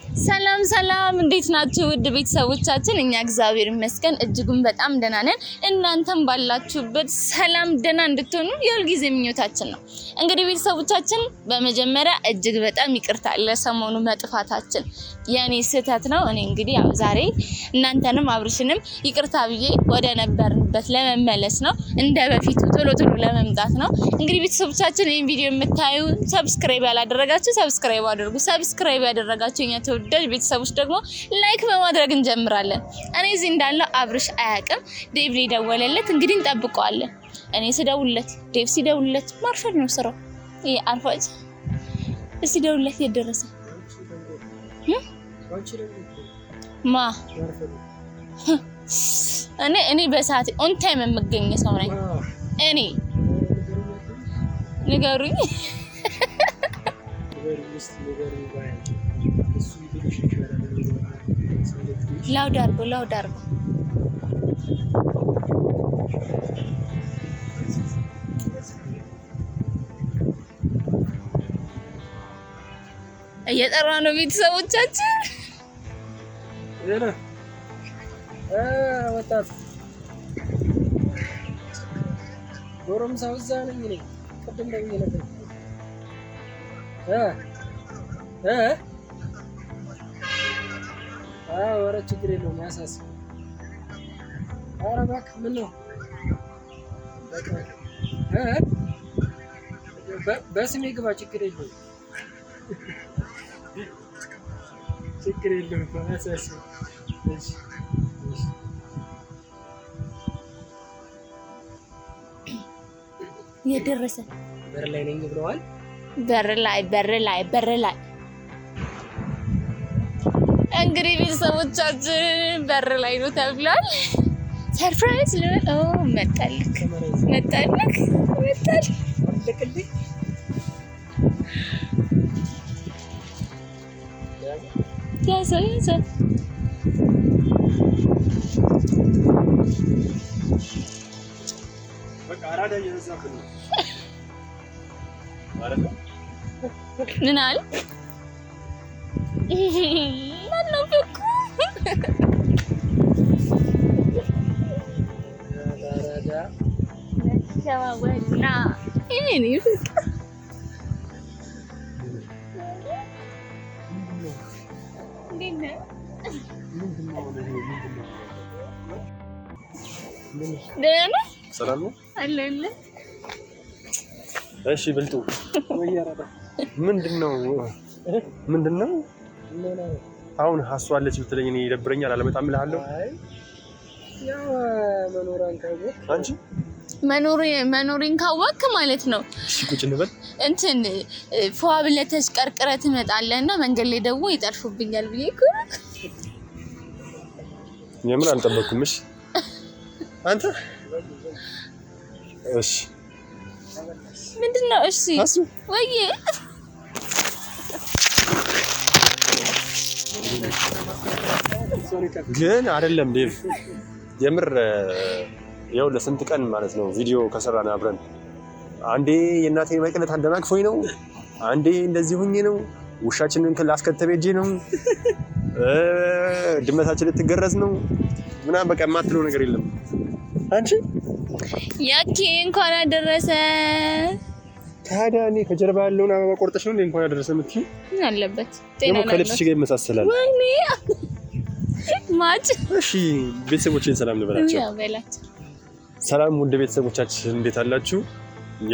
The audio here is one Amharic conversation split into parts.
ሰላም ሰላም እንዴት ናችሁ ውድ ቤተሰቦቻችን? እኛ እግዚአብሔር ይመስገን እጅጉን በጣም ደህና ነን። እናንተም ባላችሁበት ሰላም ደህና እንድትሆኑ የሁልጊዜ ምኞታችን ነው። እንግዲህ ቤተሰቦቻችን በመጀመሪያ እጅግ በጣም ይቅርታ ለሰሞኑ መጥፋታችን የኔ ስህተት ነው። እኔ እንግዲህ ያው ዛሬ እናንተንም አብርሽንም ይቅርታ ብዬ ወደ ነበርንበት ለመመለስ ነው፣ እንደ በፊቱ ቶሎ ለመምጣት ነው። እንግዲህ ቤተሰቦቻችን ይሄን ቪዲዮ የምታዩ ሰብስክራይብ ያላደረጋችሁ ሰብስክራይብ አድርጉ። ሰብስክራይብ ያደረጋችሁ የኛ ተወዳጅ ቤተሰቦች ደግሞ ላይክ በማድረግ እንጀምራለን። እኔ እዚህ እንዳለው አብርሽ አያውቅም። ዴቭ ደወለለት፣ እንግዲህ እንጠብቀዋለን። እኔ ስደውልለት ዴቭ ሲደውልለት ማርፈድ ነው ስራው። ይሄ አርፋጅ እስቲ ደውልለት የደረሰ ማ እኔ በሰዓት ኦን ታይም የምገኝ ሰው ነኝ። እኔ ንገሩኝ ላውድ አድርጎ እየጠራ ነው ቤተሰቦቻችን። ወጣት ጎረምሳው እዛ ነኝ እኔ ቅድም ደግሞ ነበር ኧረ ችግር የለውም ያሳስብ። ኧረ እባክህ ምን ነው በስሜ ግባ፣ ችግር የለውም ችግር የለውም ያሳስብ። የደረሰ በር ላይ ነኝ ብለዋል። በር ላይ እንግዲህ ቤተሰቦቻችን በር ላይ ነው ተብሏል። ሰርፕራይዝ መጣልክ ያዘ በቃ አራዳ እየበዛብን ነው ማለት ነው። ምን አለ ማነው በኩ አራዳ ሻዋወና እኔ ፍቅር ደህና ሰላም ነው አለለ። እሺ ብልጡ ምንድነው አሁን ሀሷለች ብትለኝ እኔ ይደብረኛል፣ አልመጣም እልሃለሁ። አይ ያው መኖሬን ካወቅክ ማለት ነው። እሺ ቁጭ እንበል እንትን ፏ ብለህ ተሽቀርቅረህ ትመጣለህና መንገድ ላይ ደግሞ ይጠርፉብኛል ብዬ እኮ የምን አልጠበቅኩም። እሺ አንተ እሺ ምንድነው? እሺ ወይ ግን አይደለም ዴቭ፣ የምር ያው ለስንት ቀን ማለት ነው ቪዲዮ ከሰራን አብረን፣ አንዴ የእናቴ መቅነት አንደናቅፎኝ ነው፣ አንዴ እንደዚህ ሁኜ ነው፣ ውሻችንን ላስከተብ ሄጄ ነው፣ ድመታችን ልትገረዝ ነው ምናምን፣ በቃ የማትለው ነገር የለም። አንቺ ያቺ እንኳን አደረሰ። ታዲያ እኔ ከጀርባ ያለውን አበባ ቆርጠሽ ነው እንኳን አደረሰ የምትይው? ምን አለበት ጤና ከልብስሽ ጋር ይመሳሰላል። ወይኔ ማጭ። እሺ ቤተሰቦቼን ሰላም ልበላቸው። ያው በላቸው። ሰላም ውድ ቤተሰቦቻችን እንዴት አላችሁ?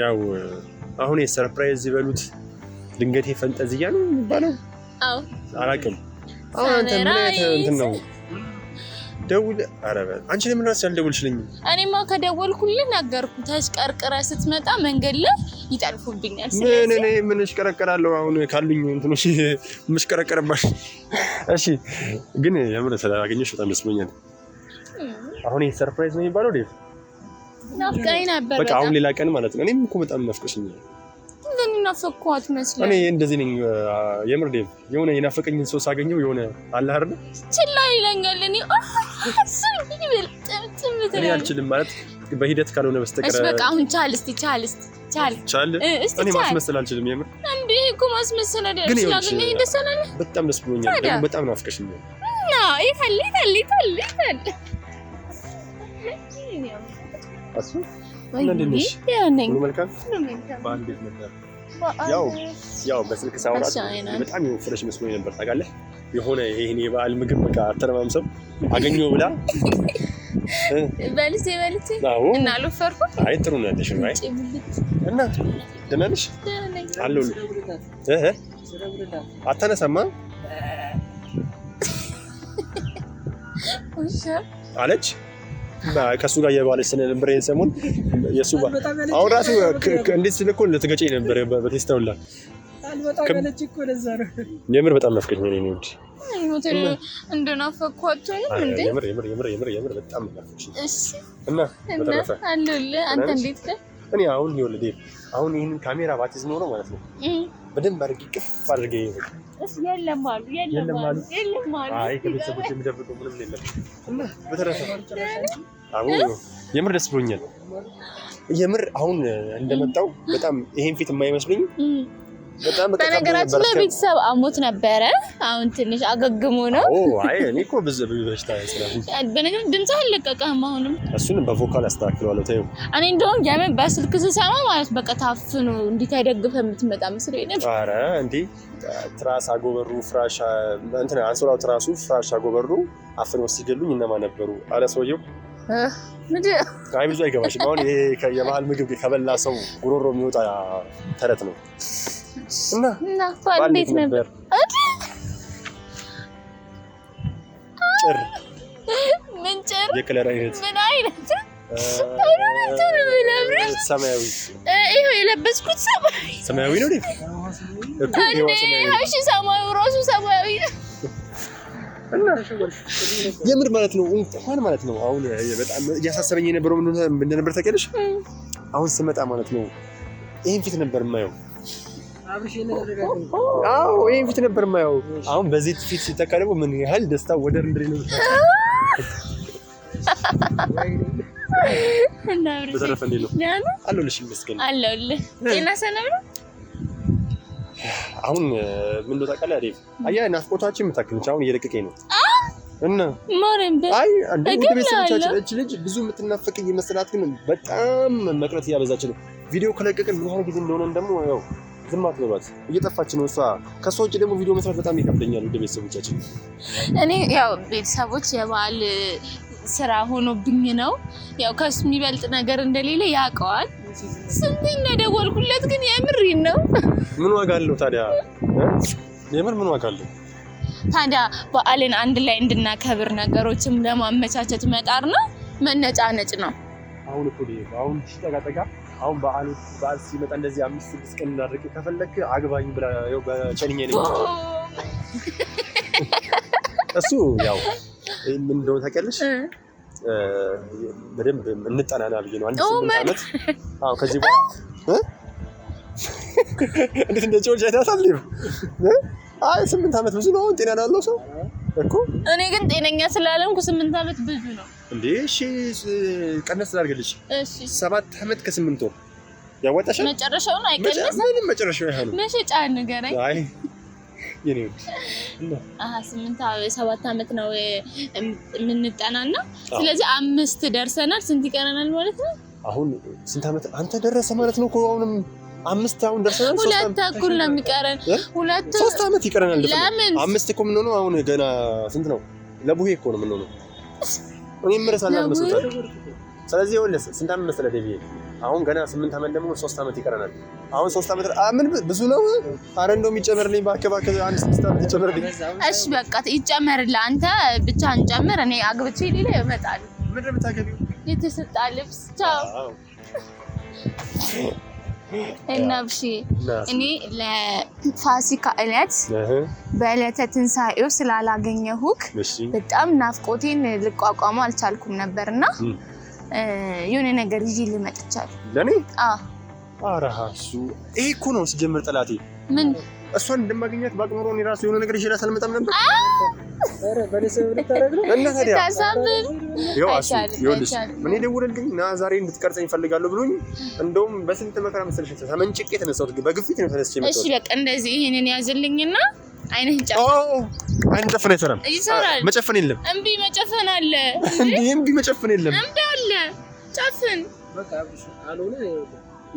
ያው አሁን የሰርፕራይዝ ይበሉት ድንገቴ ፈንጠዝያ ነው የሚባለው። አዎ አላውቅም። አንተ ምን አይነት እንትን ነው ደውል። ኧረ አንቺ ለምን ራስሽ ያልደውልሽልኝ? እኔማ ከደወልኩልህ ነገርኩ። ተሽቀርቅረህ ስትመጣ መንገድ ላይ ይጠልፉብኛል። ምን እሽቀረቀራለሁ? አሁን ካሉኝ እንትኖች ምሽቀረቀረባሽ። እሺ ግን የምር ስላገኘሽ በጣም ደስ ብሎኛል። አሁን ይሄ ሰርፕራይዝ ነው የሚባለው ዴቭ? ናፍቀኸኝ ነበር በቃ አሁን ሌላ ቀን ማለት ነው። እኔም እኮ በጣም ናፍቀሽኛል። እንደናፈቅኳት መስሎኝ። እኔ እንደዚህ ነኝ የምር ዴቭ። የሆነ የናፈቀኝን ሰው ሳገኘው የሆነ አለ አይደል ችላ ይለኛል። እኔ እኔ አልችልም ማለት በሂደት ካልሆነ በስተቀር። እሺ በቃ አሁን ቻል። እኔ ማስመሰል አልችልም የምር። እንዴ ይሄ እኮ ማስመሰል አይደለም። ስላገኘህ ደስ አላለህ? በጣም ደስ ብሎኛል። ደግሞ በጣም ናፍቀሽኛል። እና ይታል አሱ እንደነሽ ሁሉ መልካም በዓል ቤት ነበር። ያው በስልክ ሳውራት በጣም ፍሬሽ መስሎኝ ነበር ታውቃለህ። የሆነ ይሄን የበዓል ምግብ በቃ አተረማምሰው አገኘው ብላ በልቼ እና አልወፈርኩ። አይ ጥሩ ነው ያለሽ ነው። አይ እና ደህና ነሽ? አለሁልህ። አታነሳማ አለች ከሱ ጋር የባለች ስለነበር ይሄን ሰሞን የሱ አሁን ራሱ እንዴት ስለኮ ልትገጨኝ ነበር በቴስታውላ አልወጣ ገለች እኮ ለዛ ነው። የምር በጣም ናፍቀኝ ነው እንዴ ሆቴል እንደናፈቅኳት ነው እንዴ? የምር በጣም ናፍቀኝ። እሺ እና በተረፈ አለሁልህ። አንተ እንዴት ነህ? እኔ አሁን ይወልዴ አሁን ይሄንን ካሜራ ባትይዝ ኖሮ ማለት ነው በደንብ አድርጌ ቅፍ አድርጌ የለም አሉ። አይ ከቤተሰቦች የሚደብቀው ምንም የለም። እና በተረፈ አሁን የምር ደስ ብሎኛል። የምር አሁን እንደመጣው በጣም ይሄን ፊት የማይመስልኝ በጣም በነገራችን ላይ ቤተሰብ አሞት ነበረ። አሁን ትንሽ አገግሞ ነው። አይ እኔ እኮ በሽታ ያስላል። በነገራችን ድምፅህ አልለቀቀህም። አሁንም እሱን በቮካል አስተካክለዋለሁ። ተይው እኔ እንደውም የምን በስልክ ስሰማ ማለት በቃ ታፍኖ እንዲህ ተደግፈህ የምትመጣ መስሎኝ ነበር። ኧረ እንዴ ትራስ አጎበሩ ፍራሽ እንትን አንሶላው ትራሱ ፍራሽ አጎበሩ አፍነው ሲገሉኝ እነማን ነበሩ አለ ሰውየው። አይ ብዙ አይገባሽም። አሁን ይሄ የባህል ምግብ ከበላ ሰው ጉሮሮ የሚወጣ ተረት ነው። እና እንዴት ነበር? ጭር ምን ጭር? የከለር አይነት ምን አይነት? ሰማያዊ። ይሄ የለበስኩት ሰማያዊ ነው እኮ እሺ ሰማያዊ ራሱ ሰማያዊ ነው። እና የምር ማለት ነው እንኳን ማለት ነው አሁን በጣም እያሳሰበኝ የነበረው ምን እንደነበር ታውቂያለሽ? አሁን ስመጣ ማለት ነው ይሄን ፊት ነበር የማየው። አዎ ይሄን ፊት ነበር የማየው። አሁን በዚህ ፊት ሲተካ ደግሞ ምን ያህል ደስታ ወደር እንደሌለው እና በተረፈ እንዴት ነው? አለሁልሽ ይመስገን። አለሁልህ። ጤና ሰላም ነው? አሁን ምን ነው ታውቃለህ አይደል? አያ ናፍቆታችን የምታክልች አሁን እየለቀቀኝ ነው። እና ማረም አይ አንዴ ወደ ቤተሰቦቻችን እቺ ልጅ ብዙ የምትናፈቅ እየመሰላት ግን በጣም መቅረት እያበዛች ነው። ቪዲዮ ከለቀቀን ምን ያህል ጊዜ እንደሆነ ደግሞ ያው ዝም አትበሏት፣ እየጠፋች ነው እሷ። ከሷ ውጭ ደግሞ ቪዲዮ መስራት በጣም ይከብደኛል ወደ ቤተሰቦቻችን። እኔ ያው ቤተሰቦች የበዓል ስራ ሆኖብኝ ነው። ያው ከሱ የሚበልጥ ነገር እንደሌለ ያውቀዋል። ስንት እንደደወልኩለት ግን የምሬን ነው። ምን ዋጋ አለው ታዲያ? የምር ምን ዋጋ አለው ታዲያ? በዓልን አንድ ላይ እንድናከብር ነገሮችም ለማመቻቸት መጣር ነው፣ መነጫነጭ ነው። አሁን እኮ አሁን ሲጠጋጠጋ አሁን በዓል ሲመጣ እንደዚህ 5-6 ቀን እናድርግ ከፈለክ አግባኝ ብላ ያው በቸንኛ ነው እሱ ያው ምን እንደሆነ ታውቂያለሽ? በደንብ እንጠናና ብዬ ነው። አንድ 8 ዓመት አዎ ከዚህ በኋላ እንዴት እንደጮች አይታታል። አይ 8 ዓመት ብዙ ነው ጤና ያለው ሰው እኮ። እኔ ግን ጤነኛ ስላልሆንኩ 8 ዓመት ብዙ ነው እንዴ? እሺ ቀነስ ላድርግልሽ። እሺ 7 ዓመት ከ8 ወር ያወጣሻል። መጨረሻውን አይቀነስ ምንም መጨረሻው ያህል ነው። መሸጫ ንገረኝ። አይ የኔው 7 ዓመት ነው የምንጠናና፣ ስለዚህ 5 ደርሰናል። ስንት ይቀረናል ማለት ነው? አሁን ስንት ዓመት አንተ ደረሰ ማለት ነው እኮ አሁንም 5 አሁን ደርሰናል። 2 ተኩል ነው የሚቀረን። 3 ዓመት ይቀረናል። ለምን 5 እኮ ምን ሆነው አሁን ገና ስንት ነው? ለቡሄ እኮ ነው ምን ሆነው እኔ ምረሳና መስጠት። ስለዚህ ወለስ ስንት ዓመት መሰለህ ደብዬ? አሁን ገና 8 ዓመት ደግሞ 3 ዓመት ይቀረናል። አሁን 3 ዓመት ምን ብዙ ነው? አረ እንደውም ይጨመርልኝ ባከባከ አንድ 6 ዓመት ይጨመርልኝ። እሺ በቃ ይጨመርልህ። አንተ ብቻ እንጨምር። እኔ አግብቼ ሌላ ይመጣል። ምንድን ነው የምታገቢው? የተሰጣ ልብስ ቻው። እና ብሺ እኔ ለፋሲካ ዕለት በዕለተ ትንሣኤው ስላላገኘሁክ በጣም ናፍቆቴን ልቋቋሙ አልቻልኩም ነበርና የሆነ ነገር ይዤ ልመጥቻለሁ። ለኔ? አዎ። ኧረ እሱ ይሄ እኮ ነው ሲጀምር ጠላቴ። ምን እሷን እንደማገኛት ባቅኖሮ እኔ ራሱ የሆነ ነገር ይሽላል አልመጣም ነበር። አረ በለሰብ ልታረግ ነው እና ታዲያ ይኸውልሽ ምን ይደውልልኝ እና ዛሬ እንድትቀርጸኝ ፈልጋለሁ ብሎኝ እንደውም በስንት መከራ መሰለሽ ተመንጭቄ ተነሳሁት። በግፊት ነው ተነስቼ መጣሁ። እሺ በቃ እንደዚህ ይሄንን ያዝልኝና አይነህ ጨፈን አይን ጨፈን አይሰራም። መጨፈን የለም። እምቢ መጨፈን አለ እንዴ? እምቢ መጨፈን የለም። እምቢ አለ ጨፍን በቃ አብሽ አልሆነ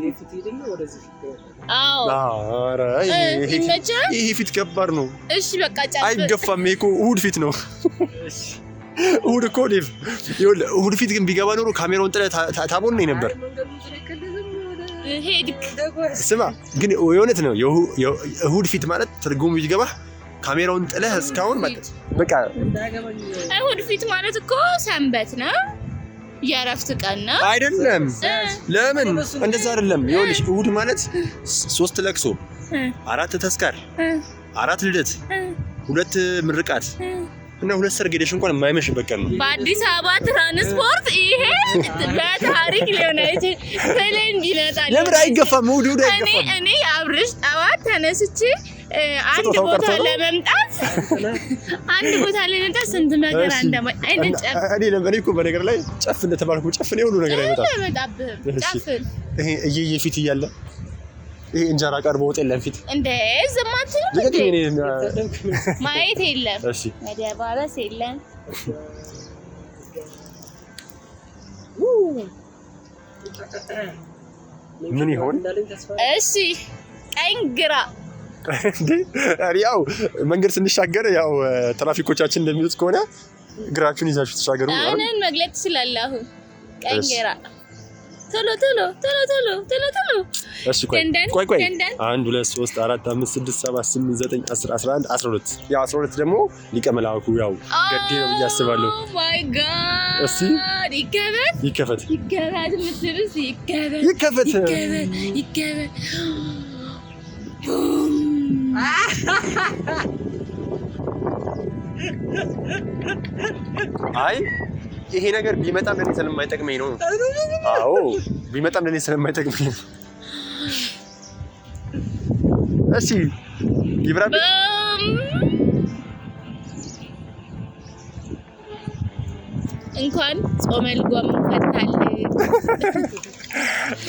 የፊት ይደኛ ወደዚህ ፊት። አረ ይሄ ፊት ከባድ ነው። እሺ በቃ ጨፍን። አይገፋም። ይሄ እኮ እሁድ ፊት ነው። እሺ እሁድ እኮ ዴቭ ይኸውልህ፣ እሁድ ፊት ግን ቢገባ ኖሮ ካሜራውን ጥለህ ታቦነኝ ነበር። ሄድክ ስማ፣ ግን የእውነት ነው እሁድ ፊት ማለት ትርጉሙ ቢገባ ካሜራውን ጥለህ እስካሁን ማለት በቃ እሁድ ፊት ማለት እኮ ሰንበት ነው፣ የእረፍት ቀን ነው አይደለም? ለምን እንደዛ አይደለም? ይኸውልሽ እሁድ ማለት 3 ለቅሶ፣ 4 ተስካር፣ 4 ልደት፣ 2 ምርቃት እና 2 ሰርግ ሄደሽ እንኳን የማይመሽበት ቀን ነው። በአዲስ አበባ ትራንስፖርት ይሄ በታሪክ ሊሆን አይችል ሰለኝ ይመጣል። ለምን አይገፋም? እሁድ አይገፋም። እኔ አብርሽ ጠዋት ተነስቼ አንድ ቦታ ለመምጣት ስንት መከራ እንደማይ አይደል? እኔ ለምን እኮ በነገር ላይ ጨፍ እንደተባልኩ ጨፍኔ ሁሉ ነገር አይመጣም። ጨፍን ይሄ እየፊት እያለ ይሄ እንጀራ ቀርቦ ወጥ የለም ፊት እንደ ዘማት ማየት የለም። እሺ መደባበስ የለም። ምን ይሆን? እሺ ቀኝ ግራ ያው መንገድ ስንሻገር ያው ትራፊኮቻችን እንደሚሉት ከሆነ ግራችሁን ይዛችሁ ተሻገሩ። አሁን መግለጥ ትችላለህ። አሁን ቀኝ ግራ ቶሎ እሺ ቆይ 1 2 3 4 5 6 7 8 9 10 11 12 ያው 12 ደግሞ ሊቀ መላኩ ያው ገዴ ነው ያስባለሁ። ኦ ማይ ጋድ እሺ ይከፈት ምትልስ ይከፈት አይ ይሄ ነገር ቢመጣም ለኔ ስለማይጠቅመኝ ነው። አዎ ቢመጣም ለኔ ስለማይጠቅመኝ ነው። እሺ ይብራብ እንኳን ጾመ ልጓም ፈታል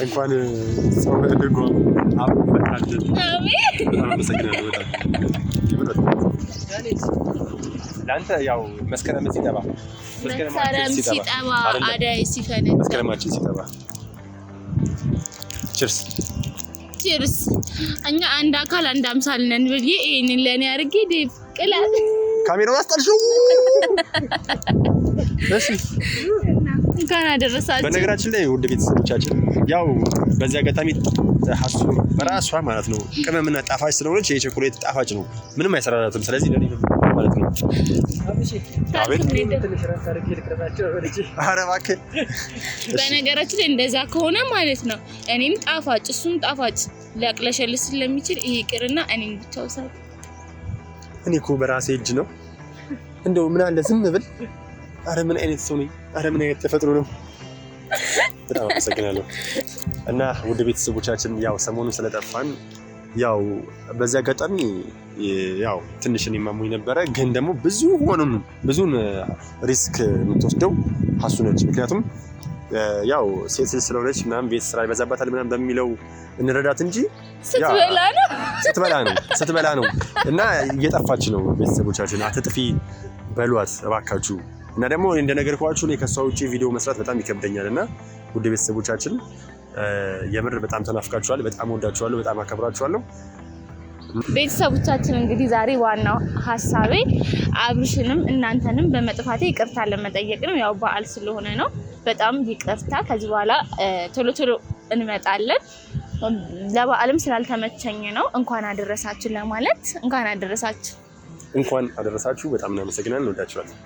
እንኳን ጾመ ልጓም ፈታል። አሜን። አመሰግናለሁ በጣም ላንተ ያው መስከረም ሲጠባ አዳይ ሲፈነዳ መስከረማችን ሲጠባ ቺርስ እኛ አንድ አካል አንድ አምሳል ነን ብዬ ይሄንን ለኔ አድርጌ ዴቭ ቅላት ካሜራውን አስጠልሽው። እሺ እንኳን አደረሳችሁ። በነገራችን ላይ ውድ ቤተሰቦቻችን ያው በዚህ አጋጣሚ ሀሱ በራሷ ማለት ነው ቅመምና ጣፋጭ ስለሆነች የቸኮሌት ጣፋጭ ነው፣ ምንም አይሰራራትም። ስለዚህ ለኔ ማለት ነው አቤት ኧረ እባክህ። በነገራችን ላይ እንደዛ ከሆነ ማለት ነው እኔም ጣፋጭ እሱም ጣፋጭ ሊያቅለሸልስ ስለሚችል ይሄ ቅርና እኔም ብቻው ሳይ እኔ እኮ በራሴ እጅ ነው እንደው ምን አለ ዝም ብል። አረ ምን አይነት ሰው ነኝ! አረ ምን አይነት ተፈጥሮ ነው! በጣም አመሰግናለሁ። እና ውድ ቤተሰቦቻችን ያው ሰሞኑን ስለጠፋን ያው በዚህ አጋጣሚ ያው ትንሽ እኔ ማሙኝ ነበረ፣ ግን ደግሞ ብዙን ሪስክ የምትወስደው ሀሱ ነች። ምክንያቱም ያው ሴት ስለሆነች ምናምን ቤት ስራ ይበዛባታል ምናምን በሚለው እንረዳት እንጂ ስትበላ ነው እና እየጠፋች ነው። ቤተሰቦቻችን አትጥፊ በሏት እባካችሁ። እና ደግሞ እንደነገርኳችሁ እኔ ከሷ ውጪ ቪዲዮ መስራት በጣም ይከብደኛል እና ውድ ቤተሰቦቻችን የምር በጣም ተናፍቃችኋል። በጣም ወዳችኋለሁ፣ በጣም አከብራችኋለሁ። ቤተሰቦቻችን እንግዲህ ዛሬ ዋናው ሀሳቤ አብርሽንም እናንተንም በመጥፋቴ ይቅርታ ለመጠየቅ ነው። ያው በዓል ስለሆነ ነው። በጣም ይቅርታ። ከዚህ በኋላ ቶሎ እንመጣለን። ለበዓልም ስላልተመቸኝ ነው። እንኳን አደረሳችሁ ለማለት እንኳን አደረሳችሁ። በጣም እናመሰግናለን። እንወዳችኋለን።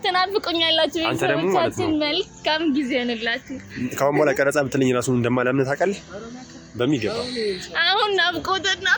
ተናፍቁኛላችሁ ቤተሰቦቻችን። መልካም ጊዜ ይሁንላችሁ። ካሁን በኋላ ቀረጻ ብትለኝ ራሱን እንደማላምነት ታውቃለህ። በሚገባ አሁን ናፍቆትና